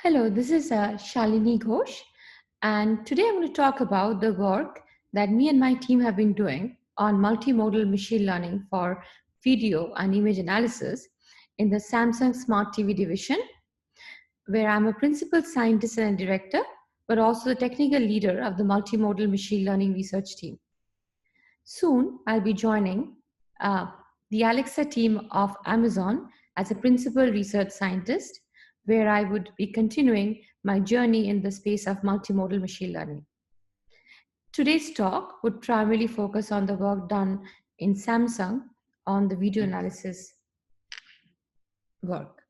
Hello, this is Shalini Ghosh, and today I'm going to talk about the work that me and my team have been doing on multimodal machine learning for video and image analysis in the Samsung Smart TV division, where I'm a principal scientist and director, but also the technical leader of the multimodal machine learning research team. Soon, I'll be joining the Alexa team of Amazon as a principal research scientist, where I would be continuing my journey in the space of multimodal machine learning. Today's talk would primarily focus on the work done in Samsung on the video analysis work.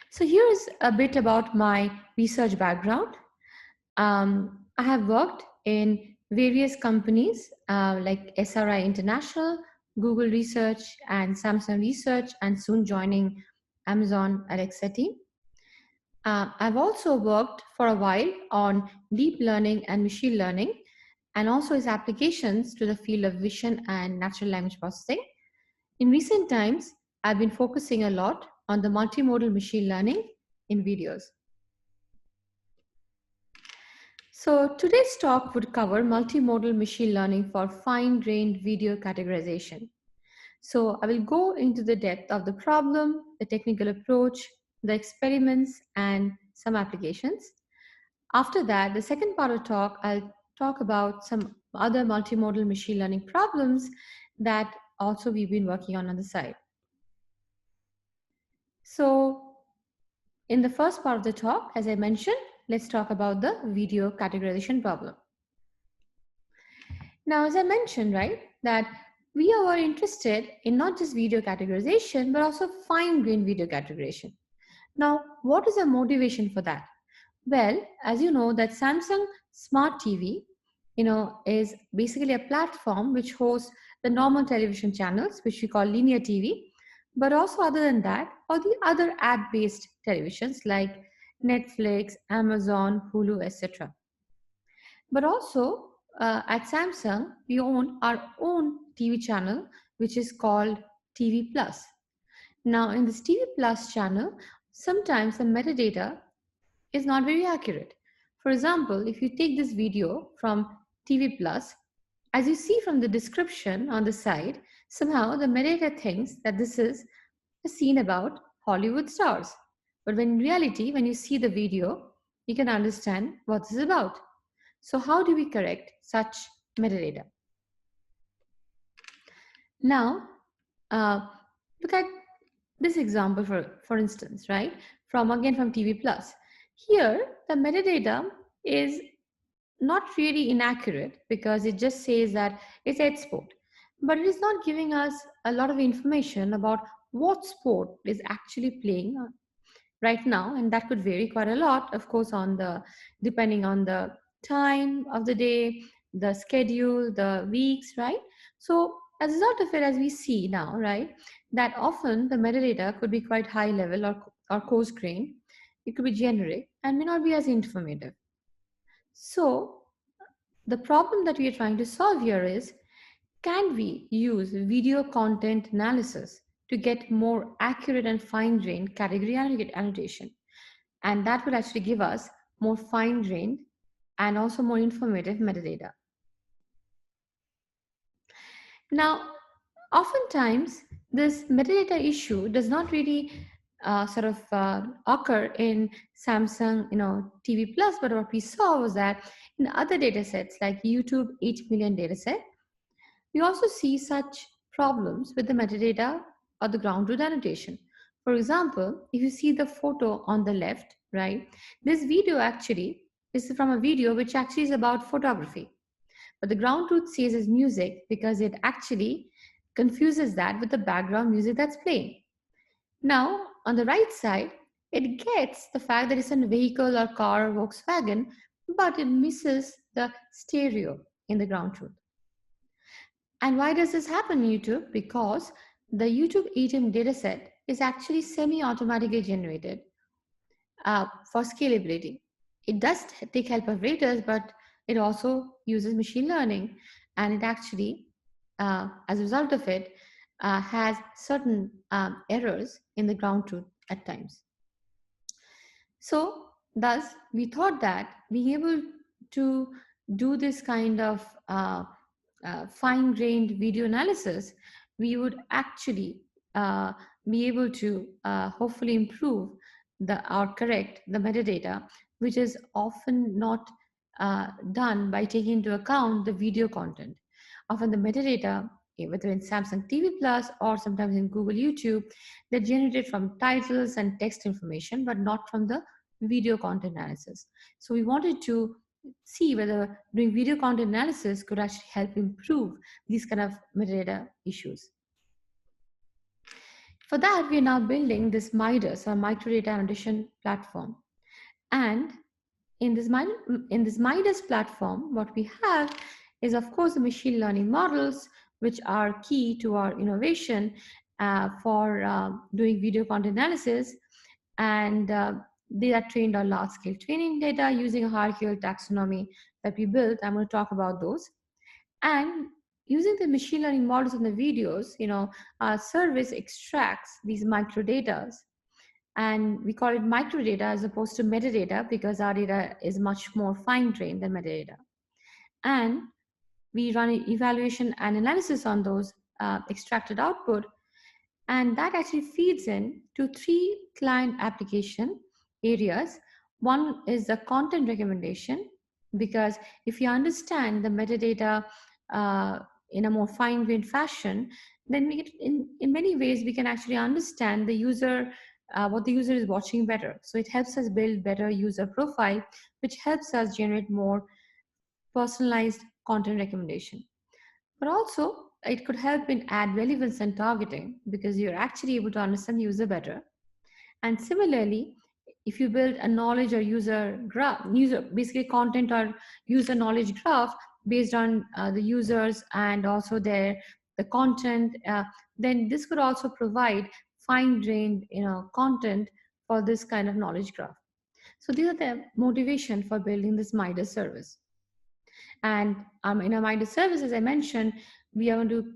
So here's a bit about my research background. I have worked in various companies like SRI International, Google Research, and Samsung Research, and soon joining Amazon Alexa team. I've also worked for a while on deep learning and machine learning, and also its applications to the field of vision and natural language processing. In recent times, I've been focusing a lot on the multimodal machine learning in videos. So today's talk would cover multimodal machine learning for fine-grained video categorization. So I will go into the depth of the problem, the technical approach, the experiments, and some applications. After that, the second part of the talk, I'll talk about some other multimodal machine learning problems that also we've been working on the side. So in the first part of the talk, as I mentioned, let's talk about the video categorization problem. Now, as I mentioned, right, that we are interested in not just video categorization, but also fine-grained video categorization. Now, what is the motivation for that? Well, as you know, that Samsung Smart TV, is basically a platform which hosts the normal television channels, which we call linear TV, but also other than that, or the other ad-based televisions like Netflix, Amazon, Hulu, etc. But also at Samsung, we own our own TV channel, which is called TV Plus. Now, in this TV Plus channel, sometimes the metadata is not very accurate. For example, if you take this video from TV Plus, as you see from the description on the side, somehow the metadata thinks that this is a scene about Hollywood stars. But when in reality, when you see the video, you can understand what this is about. So how do we correct such metadata? Now, look at this example for instance, right? From TV Plus. Here, the metadata is not really inaccurate because it just says that it's Ed Sport, but it is not giving us a lot of information about what sport is actually playing right now, and that could vary quite a lot, of course, depending on the time of the day, the schedule, the weeks, right? So as a result of it, as we see now, right, that often the metadata could be quite high level or coarse grained. It could be generic and may not be as informative. So the problem that we are trying to solve here is, can we use video content analysis to get more accurate and fine-grained category annotation? And that will actually give us more fine-grained and also more informative metadata. Now, oftentimes, this metadata issue does not really occur in Samsung, TV Plus, but what we saw was that in other data sets like YouTube 8 million dataset, we also see such problems with the metadata or the ground truth annotation. For example, if you see the photo on the left, right, this video actually is from a video which actually is about photography. But the ground truth says is music because it actually confuses that with the background music that's playing. Now, on the right side, it gets the fact that it's a vehicle or car or Volkswagen, but it misses the stereo in the ground truth. And why does this happen in YouTube? Because the YouTube ETM dataset is actually semi-automatically generated for scalability. It does take help of raters, but it also uses machine learning, and it actually, as a result of it, has certain errors in the ground truth at times. So thus we thought that being able to do this kind of fine-grained video analysis, we would actually uh, be able to hopefully improve or correct the metadata, which is often not done by taking into account the video content. Often the metadata, whether in Samsung TV Plus or sometimes in Google YouTube, they're generated from titles and text information, but not from the video content analysis. So we wanted to see whether doing video content analysis could actually help improve these kind of metadata issues. For that, we are now building this MiDAS, or microdata annotation platform. And in this MiDAS platform, what we have is, of course, the machine learning models, which are key to our innovation for doing video content analysis. And they are trained on large-scale training data using a hierarchical taxonomy that we built. I'm going to talk about those. And using the machine learning models in the videos, our service extracts these microdata, and we call it microdata as opposed to metadata because our data is much more fine-grained than metadata. And we run evaluation and analysis on those extracted output, and that actually feeds in to 3 client application areas. One is the content recommendation, because if you understand the metadata uh, in a more fine-grained fashion, then in many ways we can actually understand the user, what the user is watching better. So it helps us build better user profile, which helps us generate more personalized content recommendation. But also, it could help in ad relevance and targeting because you're actually able to understand the user better. And similarly, if you build a knowledge or user graph, basically content or user knowledge graph based on the users and also the content, then this could also provide fine-grained content for this kind of knowledge graph. So these are the motivation for building this MiDAS service. And in our MiDAS service, as I mentioned, we are going to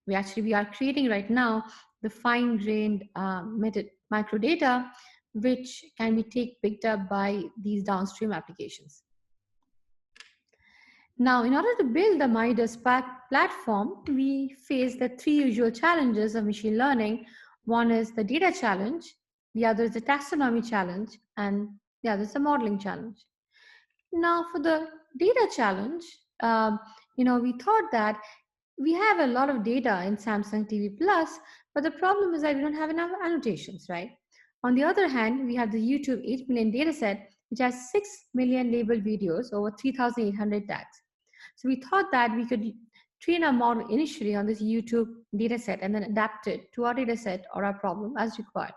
we are creating right now the fine-grained microdata, which can be picked up by these downstream applications. Now, in order to build the MiDAS platform, we face the 3 usual challenges of machine learning. One is the data challenge, the other is the taxonomy challenge, and the other is the modeling challenge. Now, for the data challenge, we thought that we have a lot of data in Samsung TV Plus, but the problem is that we don't have enough annotations, right? On the other hand, we have the YouTube 8 million dataset, which has 6 million labeled videos over 3,800 tags. So we thought that we could train our model initially on this YouTube dataset and then adapt it to our dataset or our problem as required.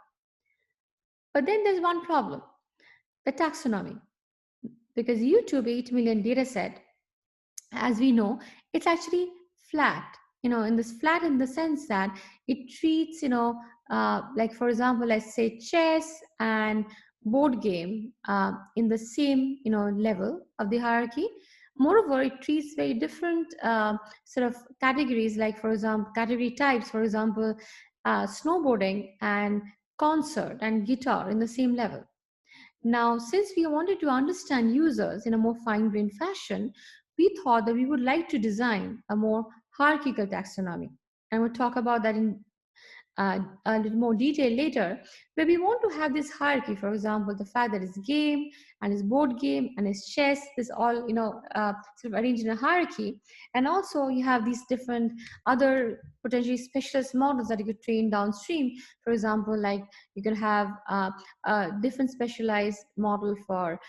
But then there's one problem, the taxonomy. Because YouTube 8 million dataset, as we know, it's actually flat, in this flat in the sense that it treats, like for example, let's say chess and board game in the same, level of the hierarchy. Moreover, it treats very different sort of categories, like for example, category types, for example, snowboarding and concert and guitar in the same level. Now, since we wanted to understand users in a more fine-grained fashion, we thought that we would like to design a more hierarchical taxonomy. And we'll talk about that in a little more detail later, where we want to have this hierarchy. For example, the fact that it's game and it's board game and it's chess, this all sort of arranged in a hierarchy. And also you have these different other potentially specialist models that you could train downstream. For example, like you could have a different specialized model for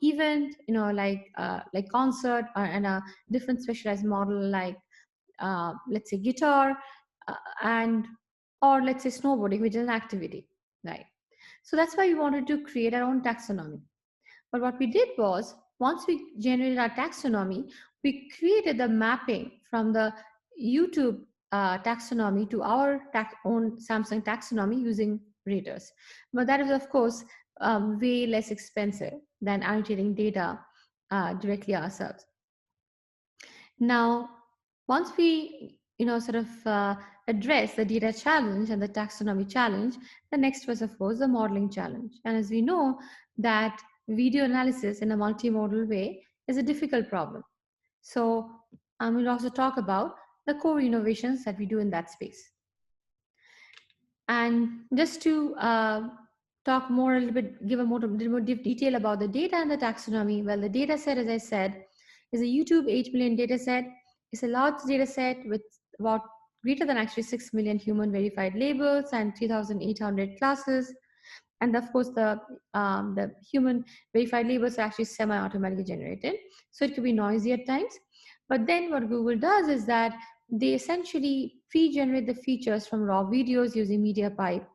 event, like concert, and a different specialized model like let's say guitar, and or let's say snowboarding, which is an activity, right? So that's why we wanted to create our own taxonomy. But what we did was, once we generated our taxonomy, we created the mapping from the YouTube taxonomy to our own Samsung taxonomy using raters. But that is, of course, way less expensive than annotating data directly ourselves. Now, once we, address the data challenge and the taxonomy challenge, the next was, of course, the modeling challenge. And as we know that video analysis in a multimodal way is a difficult problem. So we'll also talk about the core innovations that we do in that space. And just to talk more a little bit, give a little more detail about the data and the taxonomy. Well, the data set, as I said, is a YouTube 8 million data set. It's a large data set with about greater than actually 6 million human verified labels and 3,800 classes. And of course, the human verified labels are actually semi-automatically generated. So it could be noisy at times. But then what Google does is that they essentially pre-generate the features from raw videos using MediaPipe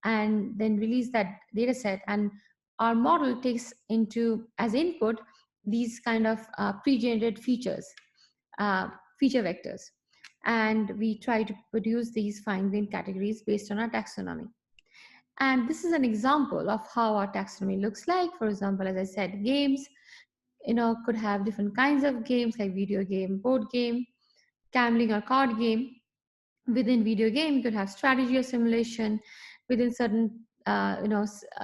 and then release that data set. And our model takes into as input these kind of pre-generated features, feature vectors. And we try to produce these fine-grained categories based on our taxonomy. And this is an example of how our taxonomy looks like. For example, as I said, games, could have different kinds of games like video game, board game, gambling or card game. Within video game, you could have strategy or simulation. Within certain,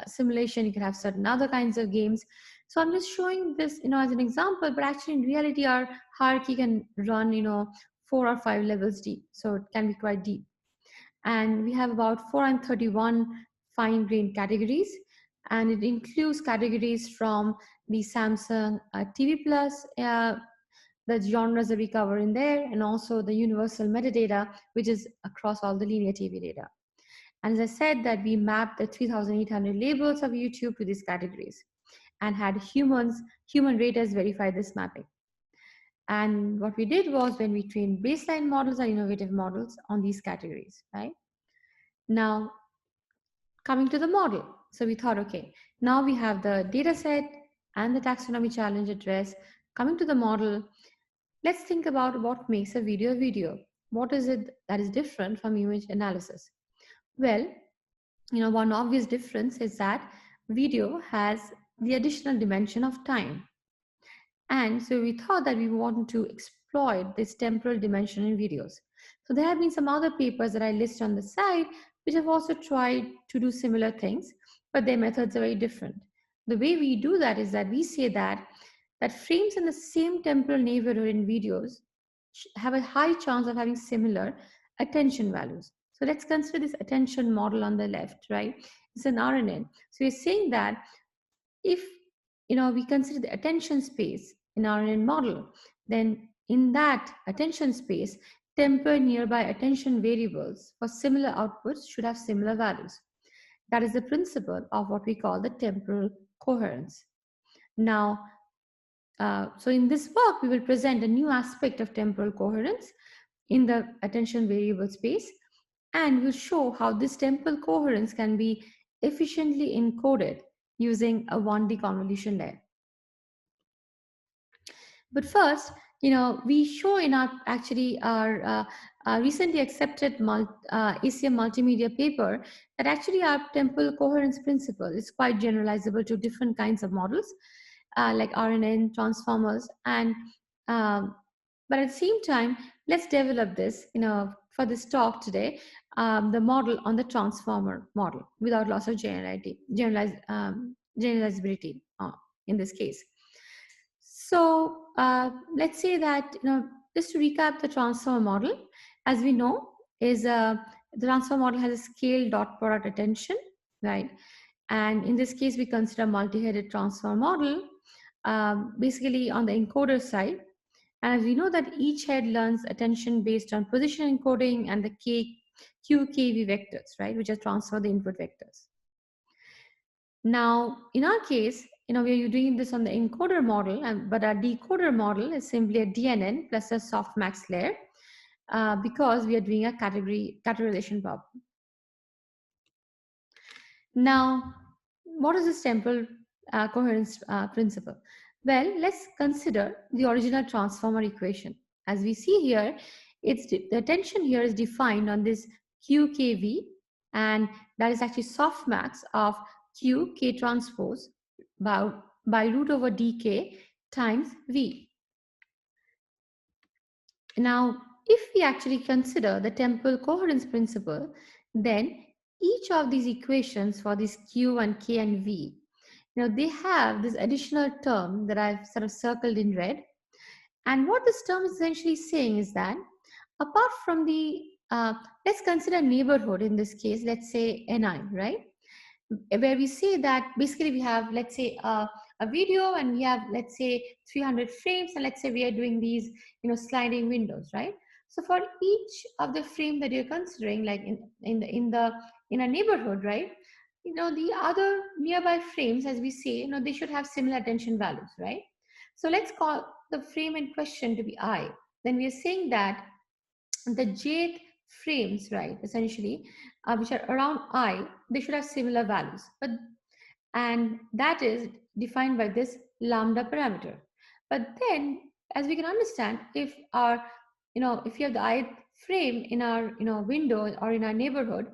simulation, you could have certain other kinds of games. So I'm just showing this, as an example, but actually in reality, our hierarchy can run, 4 or 5 levels deep. So it can be quite deep. And we have about 431 fine-grained categories, and it includes categories from the Samsung TV Plus, the genres that we cover in there, and also the universal metadata, which is across all the linear TV data. And as I said, that we mapped the 3,800 labels of YouTube to these categories and had human raters verify this mapping. And what we did was when we trained baseline models or innovative models on these categories, right? Now, coming to the model. So we thought, okay, now we have the data set and the taxonomy challenge address. Coming to the model, let's think about what makes a video a video. What is it that is different from image analysis? Well, one obvious difference is that video has the additional dimension of time. And so we thought that we wanted to exploit this temporal dimension in videos. So there have been some other papers that I list on the side, which have also tried to do similar things, but their methods are very different. The way we do that is that we say that frames in the same temporal neighborhood in videos have a high chance of having similar attention values. So let's consider this attention model on the left, right? It's an RNN. So we're saying that if we consider the attention space in our RNN model, then in that attention space, temporal nearby attention variables for similar outputs should have similar values. That is the principle of what we call the temporal coherence. Now, so in this work, we will present a new aspect of temporal coherence in the attention variable space, and we'll show how this temporal coherence can be efficiently encoded using a 1D convolution layer. But first, we show in our recently accepted ACM multimedia paper that actually our temporal coherence principle is quite generalizable to different kinds of models like RNN, transformers, and but at the same time, let's develop this, for this talk today, the model on the transformer model without loss of generalizability in this case. So let's say that, just to recap the transformer model, as we know, is the transformer model has a scale dot product attention, right? And in this case, we consider multi-headed transformer model, basically on the encoder side. And as we know that each head learns attention based on position encoding and the QKV vectors, right, which are transfer the input vectors. Now, in our case, we are doing this on the encoder model, but our decoder model is simply a DNN plus a softmax layer because we are doing a categorization problem. Now, what is this temporal coherence principle? Well, let's consider the original transformer equation. As we see here, the attention here is defined on this QKV, and that is actually softmax of Q K transpose by root over dk times V. Now, if we actually consider the temporal coherence principle, then each of these equations for these Q and K and V, they have this additional term that I've sort of circled in red. And what this term is essentially saying is that apart from the, let's consider neighborhood in this case, let's say Ni, right? Where we say that basically we have, let's say, a video and we have, let's say, 300 frames, and let's say we are doing these, sliding windows, right? So for each of the frame that you're considering, like in a neighborhood, right? The other nearby frames, as we say, they should have similar attention values, right? So let's call the frame in question to be I. Then we are saying that the jth frames, right, essentially, which are around I, they should have similar values. And that is defined by this lambda parameter. But then, as we can understand, if if you have the ith frame in our, window or in our neighborhood,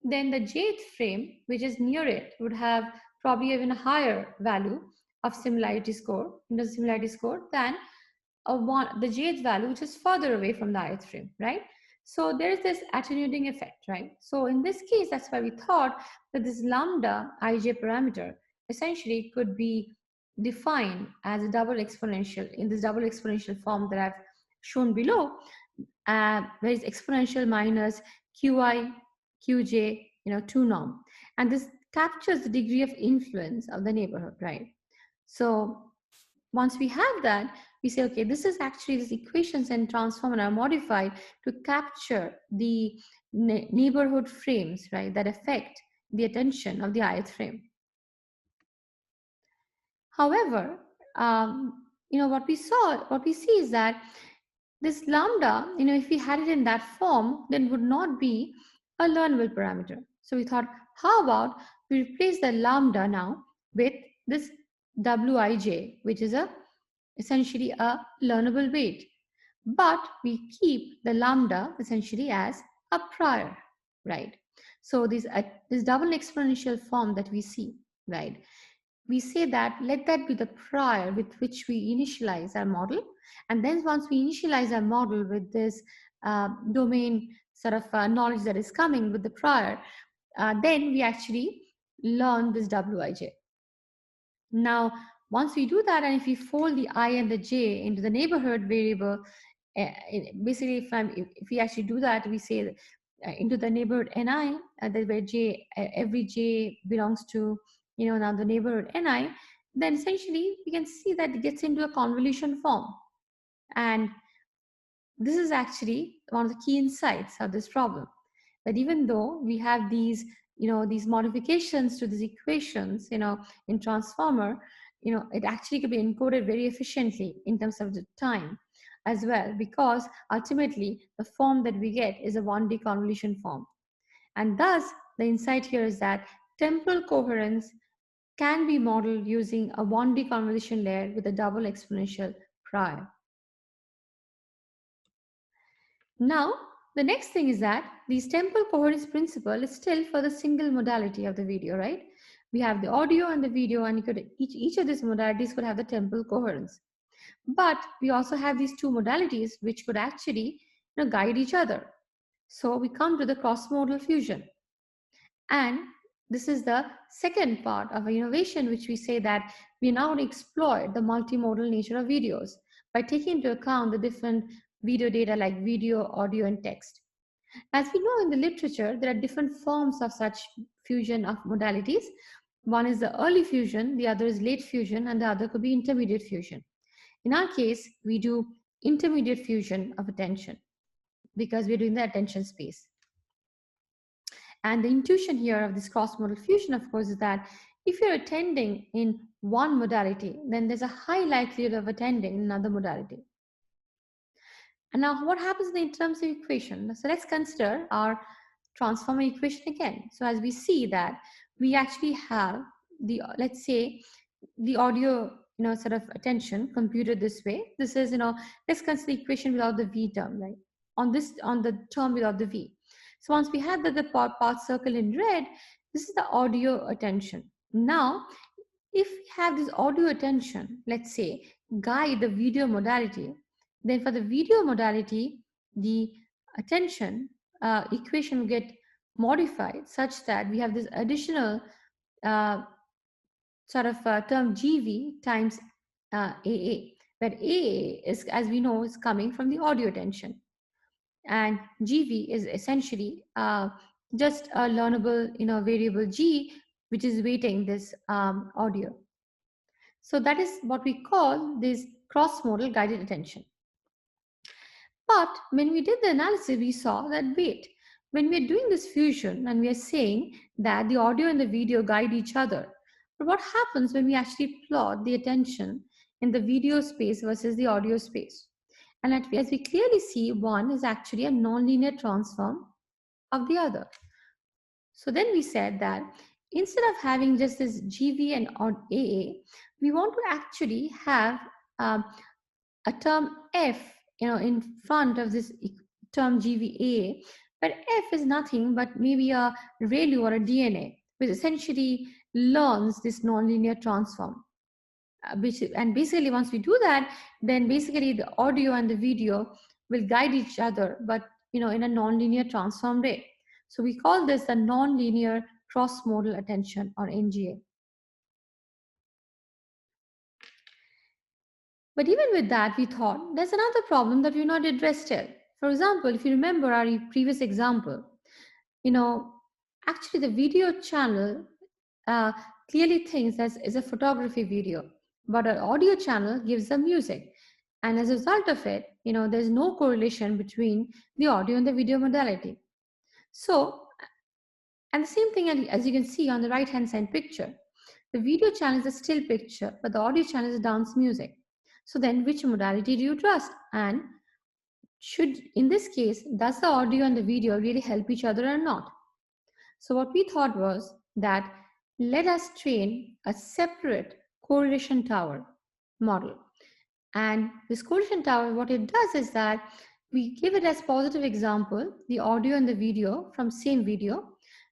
then the jth frame, which is near it, would have probably even a higher value of similarity score, similarity score than the jth value, which is further away from the ith frame, right? So there is this attenuating effect, right? So in this case, that's why we thought that this lambda ij parameter essentially could be defined as a double exponential in this double exponential form that I've shown below, where it's exponential minus qi, qj, 2 norm. And this captures the degree of influence of the neighborhood, right? So once we have that, we say, okay, this is actually these equations and transform and are modified to capture the neighborhood frames, right, that affect the attention of the ith frame. However, what we see is that this lambda, if we had it in that form, then would not be a learnable parameter. So we thought, how about we replace the lambda now with this wij, which is essentially a learnable weight, but we keep the lambda essentially as a prior, right? So this double exponential form that we see, right? We say that let that be the prior with which we initialize our model, and then once we initialize our model with this domain sort of knowledge that is coming with the prior, then we actually learn this wij. Now, once we do that, and if we fold the I and the J into the neighborhood variable, basically, if we actually do that, we say into the neighborhood Ni, that where J, every J belongs to, now the neighborhood Ni, then essentially we can see that it gets into a convolution form. And this is actually one of the key insights of this problem, that even though we have these these modifications to these equations in transformer, it actually could be encoded very efficiently in terms of the time as well, because ultimately the form that we get is a 1D convolution form. And thus the insight here is that temporal coherence can be modeled using a 1D convolution layer with a double exponential prior. Now, the next thing is that this temporal coherence principle is still for the single modality of the video, right? We have the audio and the video, and each of these modalities could have the temporal coherence. But we also have these two modalities which could actually guide each other. So we come to the cross-modal fusion. And this is the second part of our innovation, which we say that we now exploit the multimodal nature of videos by taking into account the different video data like video, audio, and text. As we know in the literature, there are different forms of such fusion of modalities. One is the early fusion, the other is late fusion, and the other could be intermediate fusion. In our case, we do intermediate fusion of attention because we're doing the attention space. And the intuition here of this cross-modal fusion, of course, is that if you're attending in one modality, then there's a high likelihood of attending in another modality. And now what happens in terms of equation? So let's consider our transformer equation again. So as we see that we actually have the, let's say, the audio, sort of attention computed this way. This is, let's consider the equation without the V term, right? On the term without the V. So once we have the part circle in red, this is the audio attention. Now, if we have this audio attention, let's say, guide the video modality, then for the video modality, the attention equation will get modified such that we have this additional uh, sort of term GV times AA, where AA is, as we know, is coming from the audio attention, and GV is essentially just a learnable, variable G, which is weighting this audio. So that is what we call this cross-modal guided attention. But when we did the analysis, we saw that wait, when we are doing this fusion and we are saying that the audio and the video guide each other, but what happens when we actually plot the attention in the video space versus the audio space? And as we clearly see, one is actually a nonlinear transform of the other. So then we said that instead of having just this GV and AA, we want to actually have um, a term F, in front of this term GVA, but F is nothing but maybe a ReLU or a DNA, which essentially learns this nonlinear transform. And basically, once we do that, then basically the audio and the video will guide each other, but in a nonlinear transform way. So we call this the nonlinear cross-modal attention, or NGA. But even with that, we thought there's another problem that we've not addressed yet. For example, if you remember our previous example, actually the video channel clearly thinks that is a photography video, but an audio channel gives the music. And as a result of it, there's no correlation between the audio and the video modality. So, and the same thing as you can see on the right-hand side picture, the video channel is a still picture, but the audio channel is dance music. So then which modality do you trust? And in this case, does the audio and the video really help each other or not? So what we thought was that let us train a separate correlation tower model. And this correlation tower, what it does is that we give it as positive example, the audio and the video from same video,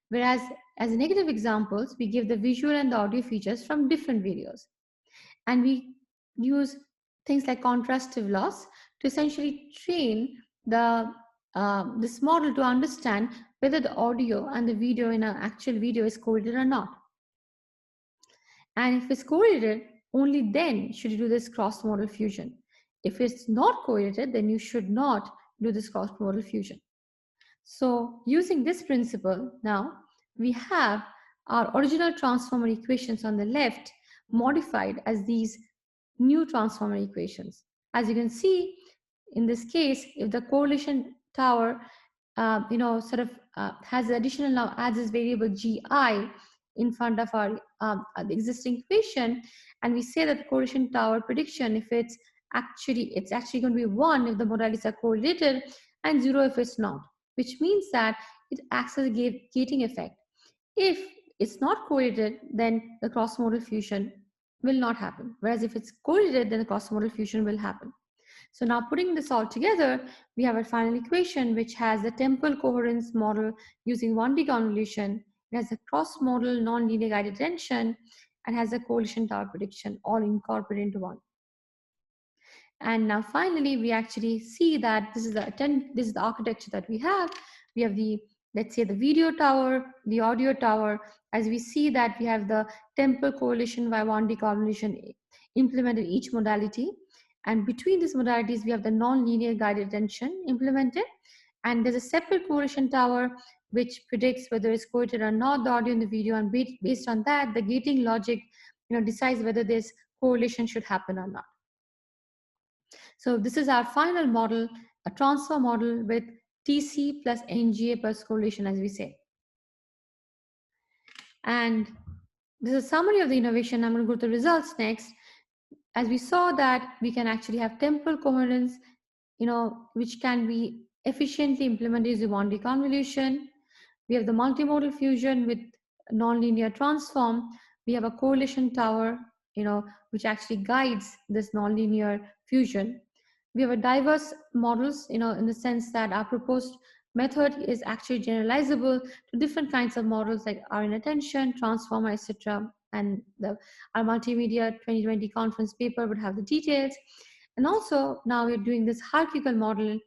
whereas as negative examples, we give the visual and the audio features from different videos. And we use things like contrastive loss to essentially train this model to understand whether the audio and the video in an actual video is correlated or not. And if it's correlated, only then should you do this cross-modal fusion. If it's not correlated, then you should not do this cross-modal fusion. So using this principle, now we have our original transformer equations on the left modified as these new transformer equations. As you can see, in this case, if the correlation tower, has additional now adds this variable gi in front of our the existing equation, and we say that the correlation tower prediction, if it's actually going to be 1 if the modalities are correlated, and 0 if it's not, which means that it acts as a gating effect. If it's not correlated, then the cross-modal fusion will not happen. Whereas if it's correlated, then the cross-modal fusion will happen. So now putting this all together, we have a final equation which has the temporal coherence model using 1D convolution. It has a cross-modal non-linear guided attention and has a correlation tower prediction all incorporated into one. And now finally, we actually see that this is the architecture that we have. We have let's say the video tower, the audio tower. As we see that we have the temporal correlation by 1D convolution implemented each modality. And between these modalities, we have the non-linear guided attention implemented. And there's a separate correlation tower which predicts whether it's correlated or not, the audio and the video. And based on that, the gating logic decides whether this correlation should happen or not. So this is our final model, a transfer model with TC plus NGA plus correlation, as we say. And this is a summary of the innovation. I'm going to go to the results next. As we saw that we can actually have temporal coherence, which can be efficiently implemented using 1D convolution. We have the multimodal fusion with nonlinear transform. We have a correlation tower, which actually guides this nonlinear fusion. We have a diverse models, in the sense that our proposed method is actually generalizable to different kinds of models like RN attention, transformer, etc. And our multimedia 2020 conference paper would have the details. And also now we're doing this hierarchical model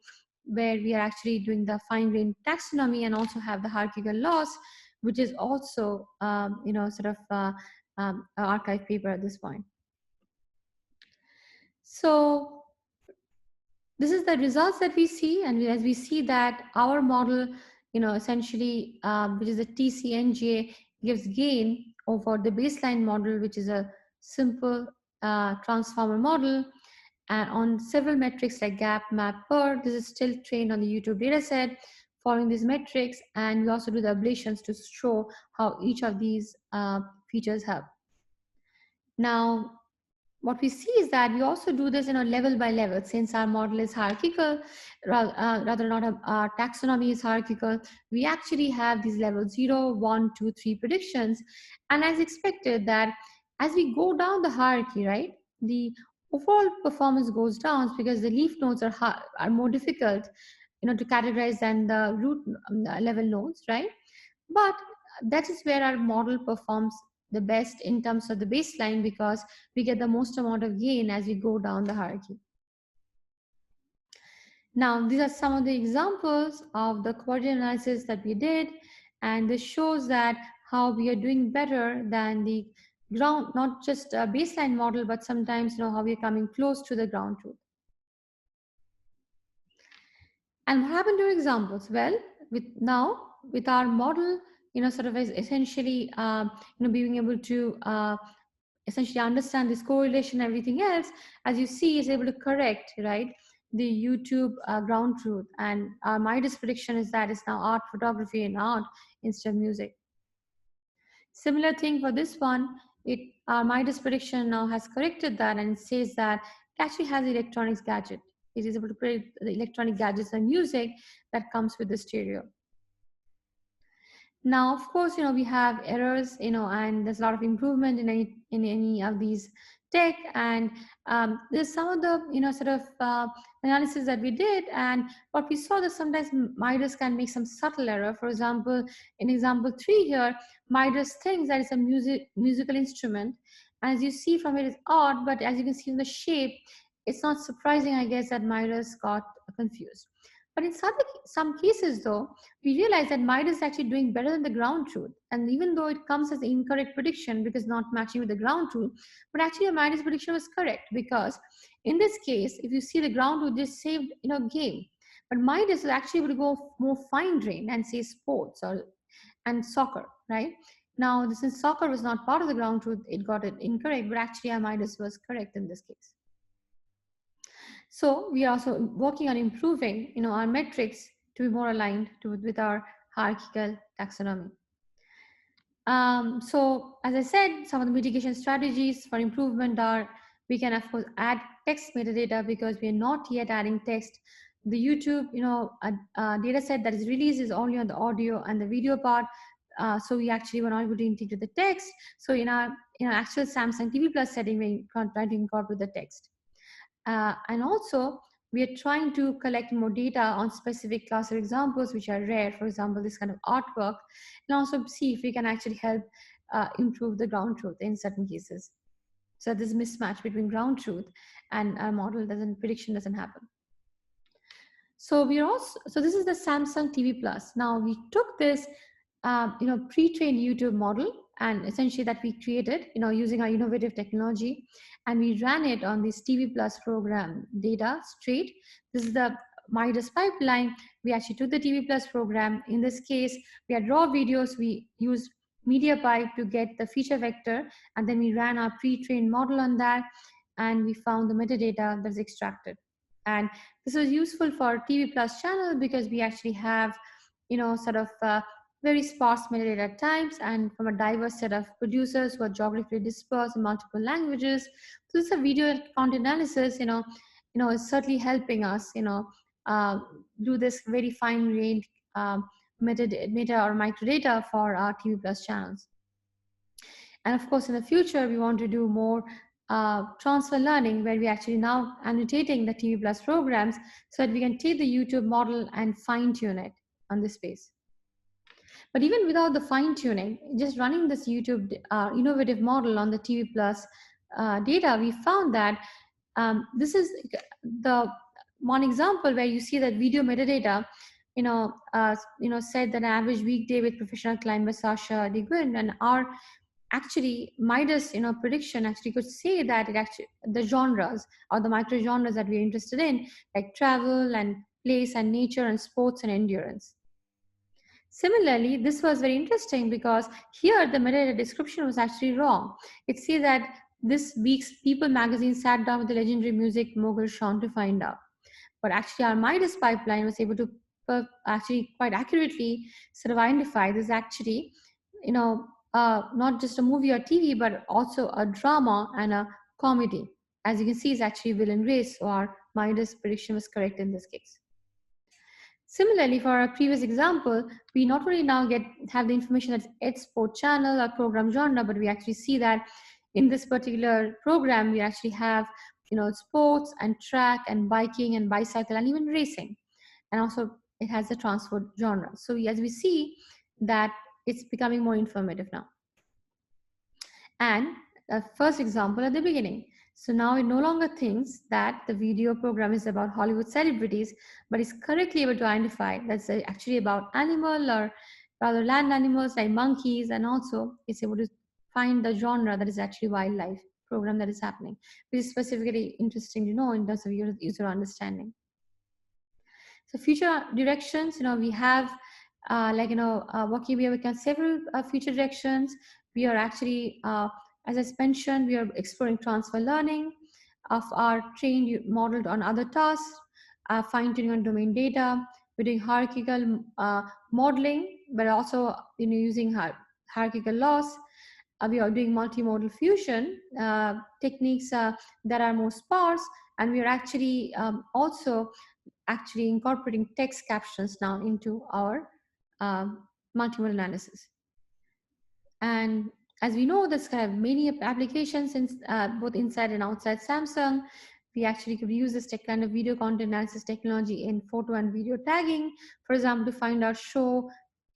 where we are actually doing the fine-grained taxonomy and also have the hierarchical laws, which is also, sort of an archive paper at this point. So this is the results that we see, and as we see that our model, essentially, which is the TC-NGB, gives gain over the baseline model, which is a simple transformer model, and on several metrics like gap, map, per. This is still trained on the YouTube dataset following these metrics, and we also do the ablations to show how each of these features help. Now, what we see is that we also do this level by level. Since our model is hierarchical, rather not our taxonomy is hierarchical, we actually have these levels 0, 1, 2, 3 predictions. And as expected, that as we go down the hierarchy, right, the overall performance goes down because the leaf nodes are more difficult to categorize than the root level nodes, right? But that is where our model performs the best in terms of the baseline, because we get the most amount of gain as we go down the hierarchy. Now, these are some of the examples of the coordinate analysis that we did, and this shows that how we are doing better than the ground, not just a baseline model, but sometimes how we are coming close to the ground truth. And what happened to our examples? Well, with our model, sort of is essentially, being able to essentially understand this correlation and everything else, as you see, is able to correct, right, the YouTube ground truth. And our MiDAS prediction is that it's now art, photography, and art instead of music. Similar thing for this one, our MiDAS prediction now has corrected that, and it says that it actually has the electronics gadget. It is able to predict the electronic gadgets and music that comes with the stereo. Now, of course, we have errors, and there's a lot of improvement in any of these tech. And there's some of the, sort of analysis that we did. And what we saw that sometimes MiDAS can make some subtle error. For example, in example 3 here, MiDAS thinks that it's a musical instrument. As you see from it, it's odd, but as you can see in the shape, it's not surprising, I guess, that MiDAS got confused. But in some cases, though, we realize that MiDAS is actually doing better than the ground truth. And even though it comes as an incorrect prediction because not matching with the ground truth, but actually a MiDAS prediction was correct, because in this case, if you see the ground truth just saved game. But MiDAS is actually able to go more fine-grained and say sports and soccer, right? Now, since soccer was not part of the ground truth, it got it incorrect, but actually our MiDAS was correct in this case. So we are also working on improving, our metrics to be more aligned with our hierarchical taxonomy. So as I said, some of the mitigation strategies for improvement are, we can of course add text metadata because we are not yet adding text. The YouTube, data set that is released is only on the audio and the video part. So we actually were not able to integrate the text. So in our actual Samsung TV Plus setting, we try to incorporate the text. And also, we are trying to collect more data on specific class of examples which are rare, for example, this kind of artwork, and also see if we can actually help improve the ground truth in certain cases. So this mismatch between ground truth and our model prediction doesn't happen. So this is the Samsung TV Plus. Now we took this pre-trained YouTube model, and essentially that we created, using our innovative technology, and we ran it on this TV Plus program data straight. This is the MiDAS pipeline. We actually took the TV Plus program. In this case, we had raw videos. We used MediaPipe to get the feature vector, and then we ran our pre-trained model on that, and we found the metadata that's extracted. And this was useful for TV Plus channel because we actually have, sort of very sparse metadata types, and from a diverse set of producers who are geographically dispersed in multiple languages. So this is a video content analysis, is certainly helping us, do this very fine-grained meta or microdata for our TV Plus channels. And of course, in the future, we want to do more transfer learning, where we actually now annotating the TV Plus programs so that we can take the YouTube model and fine-tune it on this space. But even without the fine-tuning, just running this YouTube innovative model on the TV Plus data, we found that this is one example where you see that video metadata, said that average weekday with professional climber Sasha Deguin and our actually MiDAS, prediction actually could say that it actually the genres or the micro genres that we're interested in, like travel and place and nature and sports and endurance. Similarly, this was very interesting because here the metadata description was actually wrong. It says that this week's People magazine sat down with the legendary music mogul Sean to find out. But actually, our MIDAS pipeline was able to actually quite accurately sort of identify this actually, not just a movie or TV, but also a drama and a comedy. As you can see, it's actually Will and Grace, so our MIDAS prediction was correct in this case. Similarly, for our previous example, we not only now have the information that's ed sport channel or program genre, but we actually see that in this particular program, we actually have sports and track and biking and bicycle and even racing, and also it has the transport genre. So as we see that it's becoming more informative now. And the first example at the beginning. So now it no longer thinks that the video program is about Hollywood celebrities, but is correctly able to identify that's actually about animal or rather land animals like monkeys, and also it's able to find the genre that is actually wildlife program that is happening, which is specifically interesting to know in terms of user understanding. So future directions, we have working on several future directions. We are actually, as I mentioned, we are exploring transfer learning of our trained modeled on other tasks, fine-tuning on domain data. We're doing hierarchical modeling, but also using hierarchical laws. We are doing multimodal fusion techniques that are more sparse, and we are actually also actually incorporating text captions now into our multimodal analysis. And as we know, there's kind of many applications in, both inside and outside Samsung. We actually could use this kind of video content analysis technology in photo and video tagging, for example, to find out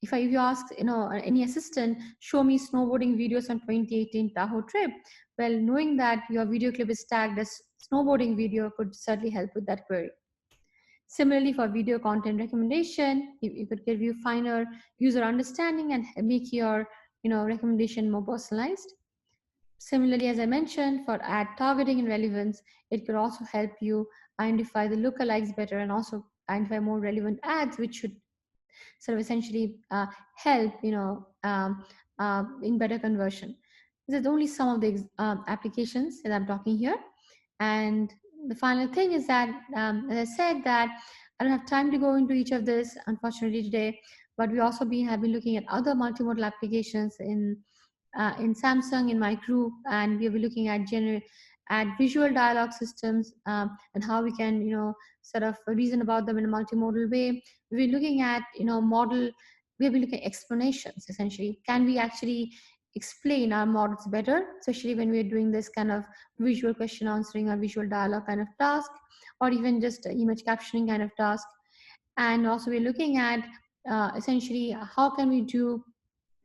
if you ask any assistant, show me snowboarding videos on 2018 Tahoe trip. Well, knowing that your video clip is tagged as snowboarding video could certainly help with that query. Similarly, for video content recommendation, it could give you finer user understanding and make your recommendation more personalized. Similarly, as I mentioned, for ad targeting and relevance, it could also help you identify the lookalikes better and also identify more relevant ads, which should sort of essentially help in better conversion. This is only some of the applications that I'm talking here. And the final thing is that, as I said, that I don't have time to go into each of this, unfortunately, today, but we also have been looking at other multimodal applications in Samsung in my group, and we'll be looking at visual dialogue systems and how we can, sort of reason about them in a multimodal way. We're looking at, model. We'll be looking at explanations. Essentially, can we actually explain our models better, especially when we're doing this kind of visual question answering or visual dialogue kind of task, or even just image captioning kind of task. And also we're looking at essentially how can we do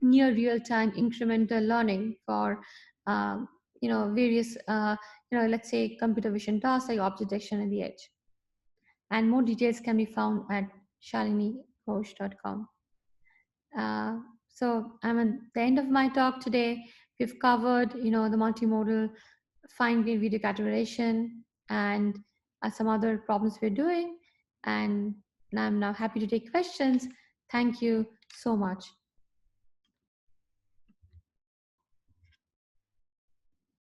near real-time incremental learning for various let's say computer vision tasks like object detection at the edge. And more details can be found at shalinighosh.com. So I'm at the end of my talk today. We've covered, the multimodal fine-grained video categorization and some other problems we're doing. And I'm now happy to take questions. Thank you so much.